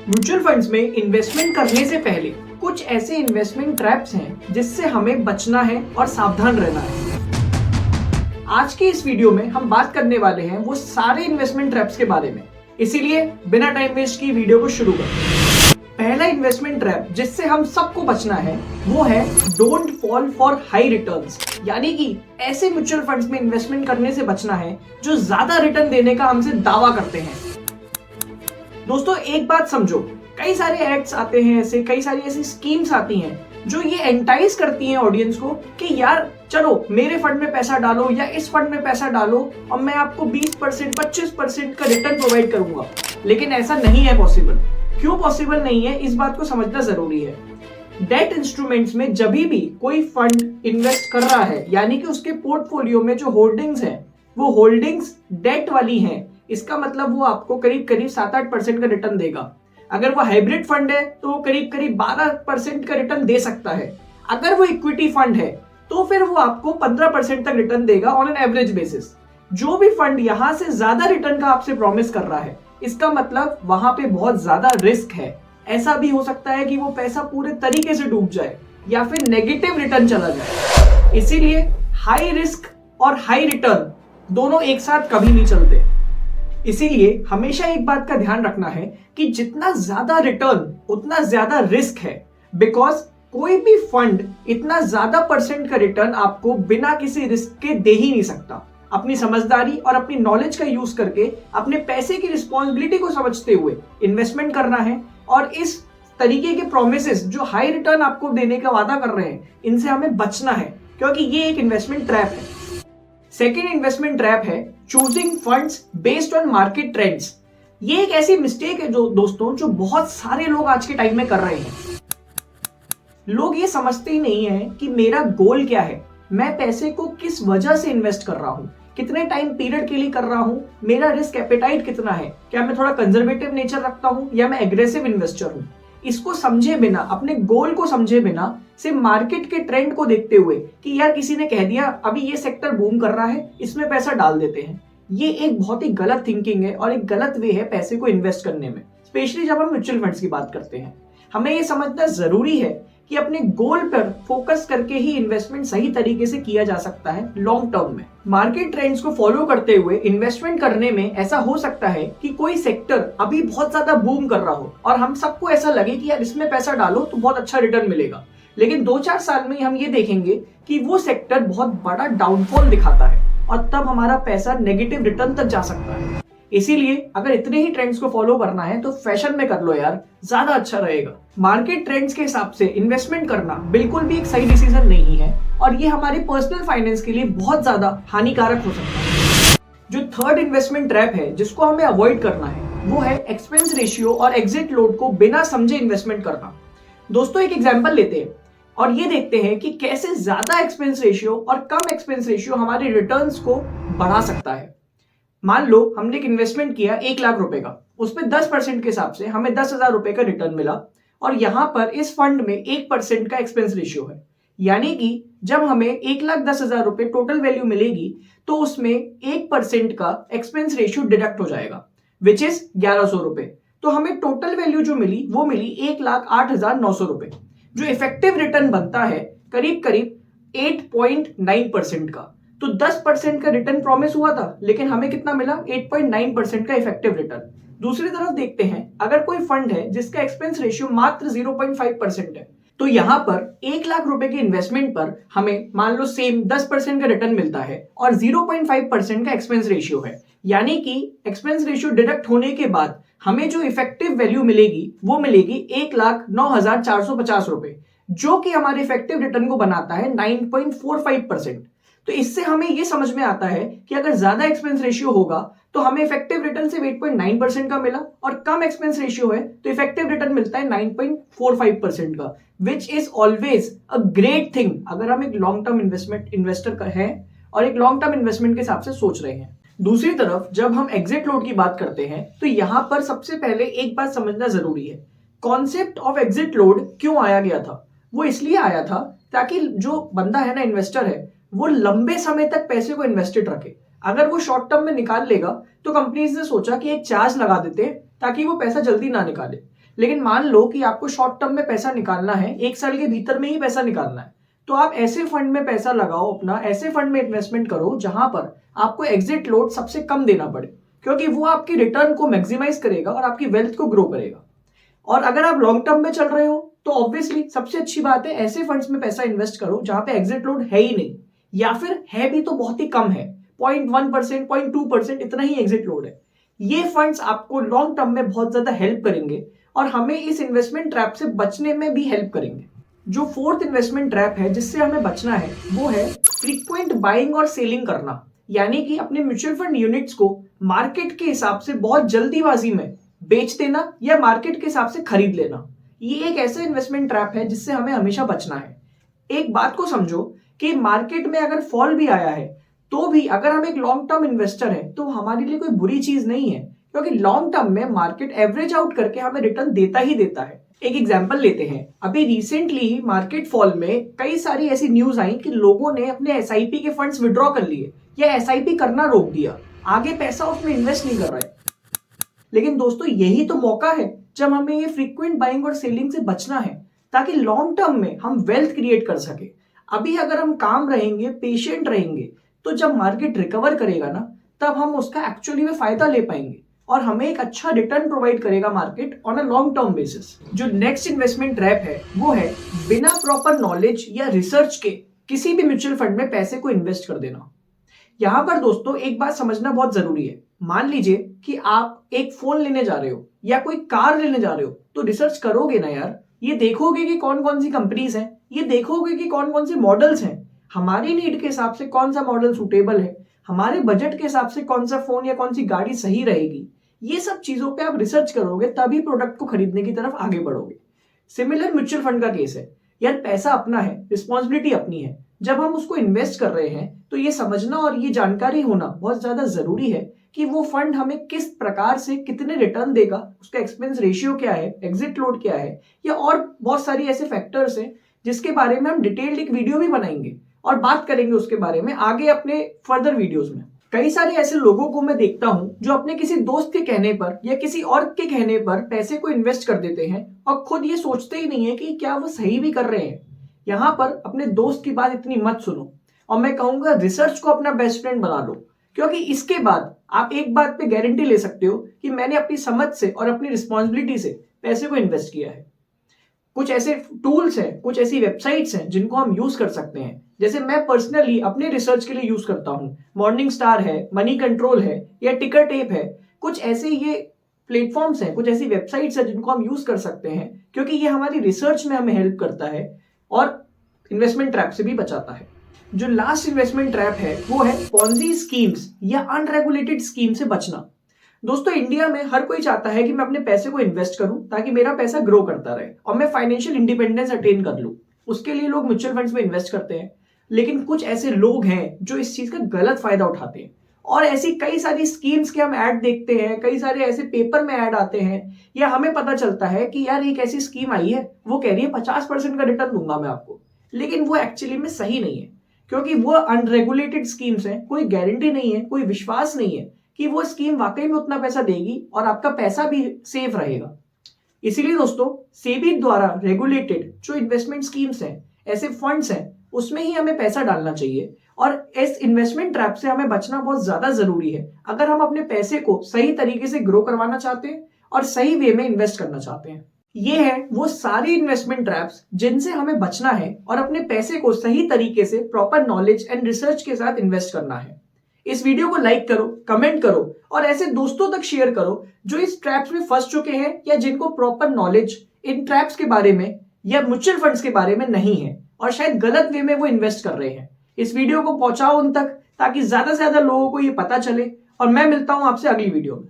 Mutual funds में investment करने से पहले कुछ ऐसे इन्वेस्टमेंट ट्रैप्स हैं जिससे हमें बचना है और सावधान रहना है। आज के इस वीडियो में हम बात करने वाले हैं वो सारे इन्वेस्टमेंट ट्रैप्स के बारे में, इसीलिए बिना टाइम वेस्ट की वीडियो को शुरू करते हैं। पहला इन्वेस्टमेंट ट्रैप जिससे हम सबको बचना है वो है don't fall for high returns, यानी कि ऐसे म्यूचुअल फंड्स में इन्वेस्टमेंट करने से बचना है जो ज्यादा रिटर्न देने का हमसे दावा करते हैं। दोस्तों एक बात समझो, कई सारे एड्स आते हैं, कई सारी ऐसी स्कीम्स आती हैं जो ये एंटाइज करती हैं ऑडियंस को कि यार चलो मेरे फंड में पैसा डालो या इस फंड में पैसा डालो और मैं आपको 20% 25% का रिटर्न प्रोवाइड करूंगा। लेकिन ऐसा नहीं है पॉसिबल। क्यों पॉसिबल नहीं है, इस बात को समझना जरूरी है। डेट इंस्ट्रूमेंट्स में जब भी कोई फंड इन्वेस्ट कर रहा है, यानी कि उसके पोर्टफोलियो में जो होल्डिंग्स हैं वो होल्डिंग्स डेट वाली हैं, इसका मतलब वो आपको करीब करीब 7-8% का रिटर्न देगा। अगर वो हाइब्रिड फंड है तो वो करीब करीब 12% का रिटर्न दे सकता है। अगर वो इक्विटी फंड है तो फिर वो आपको 15% तक रिटर्न देगा ऑन एन एवरेज बेसिस। जो भी फंड यहां से ज्यादा रिटर्न का आपसे प्रॉमिस कर रहा है, इसका मतलब वहां पे बहुत ज्यादा रिस्क है। ऐसा भी हो सकता है कि वो पैसा पूरे तरीके से डूब जाए या फिर नेगेटिव रिटर्न चला जाए। इसीलिए हाई रिस्क और हाई रिटर्न दोनों एक साथ कभी नहीं चलते। इसीलिए हमेशा एक बात का ध्यान रखना है कि जितना ज्यादा रिटर्न उतना ज्यादा रिस्क है, बिकॉज कोई भी फंड इतना ज्यादा परसेंट का रिटर्न आपको बिना किसी रिस्क के दे ही नहीं सकता। अपनी समझदारी और अपनी नॉलेज का यूज करके अपने पैसे की रिस्पॉन्सिबिलिटी को समझते हुए इन्वेस्टमेंट करना है और इस तरीके के प्रोमिसेस जो हाई रिटर्न आपको देने का वादा कर रहे हैं, इनसे हमें बचना है, क्योंकि ये एक इन्वेस्टमेंट ट्रैप है। सेकेंड इन्वेस्टमेंट ट्रैप है choosing funds based on market trends. ये एक ऐसी मिस्टेक है जो बहुत सारे लोग आज के टाइम में कर रहे हैं। लोग ये समझते ही नहीं है कि मेरा गोल क्या है, मैं पैसे को किस वजह से इन्वेस्ट कर रहा हूं, कितने टाइम पीरियड के लिए कर रहा हूं, मेरा रिस्क एपेटाइट कितना है, क्या मैं थोड़ा कंजर्वेटिव नेचर रखता हूं या मैं एग्रेसिव इन्वेस्टर हूं। इसको समझे बिना, अपने गोल को समझे बिना, सिर्फ मार्केट के ट्रेंड को देखते हुए कि यार किसी ने कह दिया अभी ये सेक्टर बूम कर रहा है, इसमें पैसा डाल देते हैं, ये एक बहुत ही गलत थिंकिंग है और एक गलत वे है पैसे को इन्वेस्ट करने में। स्पेशली जब हम म्यूचुअल फंड्स की बात करते हैं, हमें ये समझना जरूरी है कि अपने गोल पर फोकस करके ही इन्वेस्टमेंट सही तरीके से किया जा सकता है लॉन्ग टर्म में। मार्केट ट्रेंड्स को फॉलो करते हुए इन्वेस्टमेंट करने में ऐसा हो सकता है कि कोई सेक्टर अभी बहुत ज्यादा बूम कर रहा हो और हम सबको ऐसा लगे कि यार इसमें पैसा डालो तो बहुत अच्छा रिटर्न मिलेगा, लेकिन 2-4 साल में हम ये देखेंगे कि वो सेक्टर बहुत बड़ा डाउनफॉल दिखाता है और तब हमारा पैसा नेगेटिव रिटर्न तक जा सकता है। इसीलिए अगर इतने ही ट्रेंड्स को फॉलो करना है तो फैशन में कर लो यार, ज्यादा अच्छा रहेगा। मार्केट ट्रेंड्स के हिसाब से इन्वेस्टमेंट करना बिल्कुल भी एक सही डिसीजन नहीं है और ये हमारे पर्सनल फाइनेंस के लिए बहुत ज्यादा हानिकारक हो सकता है। जो थर्ड इन्वेस्टमेंट ट्रैप है जिसको हमें अवॉइड करना है वो है एक्सपेंस रेशियो और एग्जिट लोड को बिना समझे इन्वेस्टमेंट करना। दोस्तों एक एग्जाम्पल लेते हैं और ये देखते हैं कि कैसे ज्यादा एक्सपेंस रेशियो और कम एक्सपेंस रेशियो हमारे रिटर्न्स को बढ़ा सकता है। मान लो हमने एक इन्वेस्टमेंट किया 1 लाख रुपए का, उसमें 10% के हिसाब से हमें 10,000 रुपए का रिटर्न मिला और यहां पर इस फंड में 1% का एक्सपेंस रेशियो है, यानी कि जब हमें 1,10,000 रुपए टोटल वैल्यू मिलेगी तो उसमें 1% का एक्सपेंस रेशियो डिडक्ट हो जाएगा, विच इज 1,100 रुपए। तो हमें टोटल वैल्यू जो मिली वो मिली 1,08,900 रुपए। जो इफेक्टिव रिटर्न बनता है करीब करीब 8.9% का। तो 10% का रिटर्न प्रॉमिस हुआ था, लेकिन हमें कितना मिला? 8.9% का इफेक्टिव रिटर्न। दूसरी तरफ देखते हैं, अगर कोई फंड है जिसका एक्सपेंस रेशियो मात्र 0.5% है, तो यहां पर 1 लाख रुपए के इन्वेस्टमेंट पर हमें मान लो सेम 10% का रिटर्न मिलता है और 0.5% का एक्सपेंस रेशियो है, यानी कि एक्सपेंस रेशियो डिडक्ट होने के बाद हमें जो इफेक्टिव वैल्यू मिलेगी वो मिलेगी 1,09,450 रुपए, जो कि हमारे इफेक्टिव रिटर्न को बनाता है 9.45%। तो इससे हमें यह समझ में आता है कि अगर ज्यादा एक्सपेंस रेशियो होगा तो हमें इफेक्टिव रिटर्न से 8.9% का मिला और कम एक्सपेंस रेशियो है तो इफेक्टिव रिटर्न मिलता है 9.45% का, which is always a great thing अगर हम एक लॉन्ग टर्म इन्वेस्टर का है और एक लॉन्ग टर्म इन्वेस्टमेंट के हिसाब से सोच रहे हैं। दूसरी तरफ जब हम एग्जिट लोड की बात करते हैं तो यहां पर सबसे पहले एक बात समझना जरूरी है, कॉन्सेप्ट ऑफ एग्जिट लोड क्यों आया गया था? वो इसलिए आया था ताकि जो बंदा है ना, इन्वेस्टर है, वो लंबे समय तक पैसे को इन्वेस्टेड रखे। अगर वो शॉर्ट टर्म में निकाल लेगा तो कंपनीज ने सोचा कि एक चार्ज लगा देते हैं ताकि वो पैसा जल्दी ना निकाले। लेकिन मान लो कि आपको शॉर्ट टर्म में पैसा निकालना है, 1 साल के भीतर में ही पैसा निकालना है, तो आप ऐसे फंड में पैसा लगाओ अपना, ऐसे फंड में इन्वेस्टमेंट करो जहां पर आपको एग्जिट लोड सबसे कम देना पड़े, क्योंकि वो आपकी रिटर्न को मैक्सिमाइज करेगा और आपकी वेल्थ को ग्रो करेगा। और अगर आप लॉन्ग टर्म में चल रहे हो तो ऑब्वियसली सबसे अच्छी बात है ऐसे फंड्स में पैसा इन्वेस्ट करो जहां पे एग्जिट लोड है ही नहीं, या फिर है भी तो बहुत ही कम है, 0.1%, 0.2% इतना ही एग्जिट लोड है। ये फंड्स आपको लॉन्ग टर्म में बहुत ज्यादा हेल्प करेंगे और हमें इस इन्वेस्टमेंट ट्रैप से बचने में भी हेल्प करेंगे। जो फोर्थ इन्वेस्टमेंट ट्रैप है जिससे हमें बचना है वो है फ्रीक्वेंट बाइंग और सेलिंग करना, यानी कि अपने म्यूचुअल फंड यूनिट्स को मार्केट के हिसाब से बहुत जल्दीबाजी में बेच देना या मार्केट के हिसाब से खरीद लेना। ये एक ऐसा इन्वेस्टमेंट ट्रैप है जिससे हमें हमेशा बचना है। एक बात को समझो कि मार्केट में अगर फॉल भी आया है तो भी अगर हम एक लॉन्ग टर्म इन्वेस्टर हैं तो हमारे लिए कोई बुरी चीज नहीं है, क्योंकि लॉन्ग टर्म में मार्केट एवरेज आउट करके हमें रिटर्न देता ही देता है। एक एग्जांपल लेते हैं, अभी रिसेंटली मार्केट फॉल में कई सारी ऐसी न्यूज आई कि लोगों ने अपने एसआईपी के फंड्स विड्रॉ कर लिए या एसआईपी करना रोक दिया, आगे पैसा उसमें इन्वेस्ट नहीं कर रहे। लेकिन दोस्तों यही तो मौका है जब हमें ये फ्रीक्वेंट बाइंग और सेलिंग से बचना है, ताकि लॉन्ग टर्म में हम वेल्थ क्रिएट कर सके। अभी अगर हम काम रहेंगे, पेशेंट रहेंगे, तो जब मार्केट रिकवर करेगा ना, तब हम उसका एक्चुअली में फायदा ले पाएंगे और हमें एक अच्छा रिटर्न प्रोवाइड करेगा market on a long term basis. जो नेक्स्ट इन्वेस्टमेंट ट्रैप है वो है बिना प्रॉपर नॉलेज या रिसर्च के किसी भी म्यूचुअल फंड में पैसे को इन्वेस्ट कर देना। यहां पर दोस्तों एक बात समझना बहुत जरूरी है। मान लीजिए कि आप एक फोन लेने जा रहे हो या कोई कार लेने जा रहे हो, तो रिसर्च करोगे ना यार, ये देखोगे कि कौन कौन सी कंपनीज हैं, ये देखोगे कि कौन कौन से मॉडल्स हैं, हमारी नीड के हिसाब से कौन सा मॉडल सुटेबल है, हमारे बजट के हिसाब से कौन सा फोन या कौन सी गाड़ी सही रहेगी। ये सब चीजों पे आप रिसर्च करोगे तभी प्रोडक्ट को खरीदने की तरफ आगे बढ़ोगे। सिमिलर म्यूचुअल फंड का केस है यार, पैसा अपना है, रिस्पॉन्सिबिलिटी अपनी है। जब हम उसको इन्वेस्ट कर रहे हैं तो ये समझना और ये जानकारी होना बहुत ज्यादा जरूरी है कि वो फंड हमें किस प्रकार से कितने रिटर्न देगा, उसका एक्सपेंस रेशियो क्या है, एग्जिट लोड क्या है, या और बहुत सारी ऐसे फैक्टर्स हैं जिसके बारे में हम डिटेल्ड एक वीडियो भी बनाएंगे और बात करेंगे उसके बारे में आगे अपने फर्दर वीडियोस में। कई सारे ऐसे लोगों को मैं देखता हूं जो अपने किसी दोस्त के कहने पर या किसी और के कहने पर पैसे को इन्वेस्ट कर देते हैं और खुद ये सोचते ही नहीं है कि क्या वो सही भी कर रहे हैं। यहां पर अपने दोस्त की बात इतनी मत सुनो, और मैं कहूंगा रिसर्च को अपना बेस्ट फ्रेंड बना लो, क्योंकि इसके बाद आप एक बात पे गारंटी ले सकते हो कि मैंने अपनी समझ से और अपनी रिस्पॉन्सिबिलिटी से पैसे को इन्वेस्ट किया है। कुछ ऐसे टूल्स हैं, कुछ ऐसी वेबसाइट्स हैं जिनको हम यूज कर सकते हैं, जैसे मैं पर्सनली अपने रिसर्च के लिए यूज करता हूं। मॉर्निंग स्टार है, मनी कंट्रोल है या टिकर टेप है। कुछ ऐसे ये प्लेटफॉर्म्स हैं, कुछ ऐसी वेबसाइट्स हैं जिनको हम यूज कर सकते हैं, क्योंकि ये हमारी रिसर्च में हमें हेल्प करता है और इन्वेस्टमेंट ट्रैप से भी बचाता है। जो लास्ट इन्वेस्टमेंट ट्रैप है वो है पॉन्जी स्कीम्स या अनरेगुलेटेड स्कीम से बचना। दोस्तों इंडिया में हर कोई चाहता है कि मैं अपने पैसे को इन्वेस्ट करूं ताकि मेरा पैसा ग्रो करता रहे और मैं फाइनेंशियल इंडिपेंडेंस अटेन कर लूं। उसके लिए लोग म्यूचुअल फंड्स में इन्वेस्ट करते हैं, लेकिन कुछ ऐसे लोग हैं जो इस चीज का गलत फायदा उठाते हैं और ऐसी कई सारी स्कीम्स के हम ऐड देखते हैं, कई सारे ऐसे पेपर में ऐड आते हैं या हमें पता चलता है कि यार एक ऐसी स्कीम आई है, वो कह रही है 50% का रिटर्न दूंगा मैं आपको, लेकिन वो एक्चुअली में सही नहीं है, क्योंकि वो अनरेगुलेटेड स्कीम्स हैं। कोई गारंटी नहीं है, कोई विश्वास नहीं है कि वो स्कीम वाकई में उतना पैसा देगी और आपका पैसा भी सेफ रहेगा। इसीलिए दोस्तों सेबी द्वारा रेगुलेटेड जो इन्वेस्टमेंट स्कीम्स हैं, ऐसे फंड्स हैं, उसमें ही हमें पैसा डालना चाहिए और इस इन्वेस्टमेंट ट्रैप से हमें बचना बहुत ज्यादा जरूरी है अगर हम अपने पैसे को सही तरीके से ग्रो करवाना चाहते हैं और सही वे में इन्वेस्ट करना चाहते हैं। ये है वो सारी इन्वेस्टमेंट ट्रैप्स जिनसे हमें बचना है और अपने पैसे को सही तरीके से प्रॉपर नॉलेज एंड रिसर्च के साथ इन्वेस्ट करना है। इस वीडियो को लाइक करो, कमेंट करो और ऐसे दोस्तों तक शेयर करो जो इस ट्रैप्स में फंस चुके हैं या जिनको प्रॉपर नॉलेज इन ट्रैप्स के बारे में या म्यूचुअल फंड्स के बारे में नहीं है और शायद गलत वे में वो इन्वेस्ट कर रहे हैं। इस वीडियो को पहुंचाओ उन तक ताकि ज्यादा से ज्यादा लोगों को ये पता चले और मैं मिलता हूं आपसे अगली वीडियो में।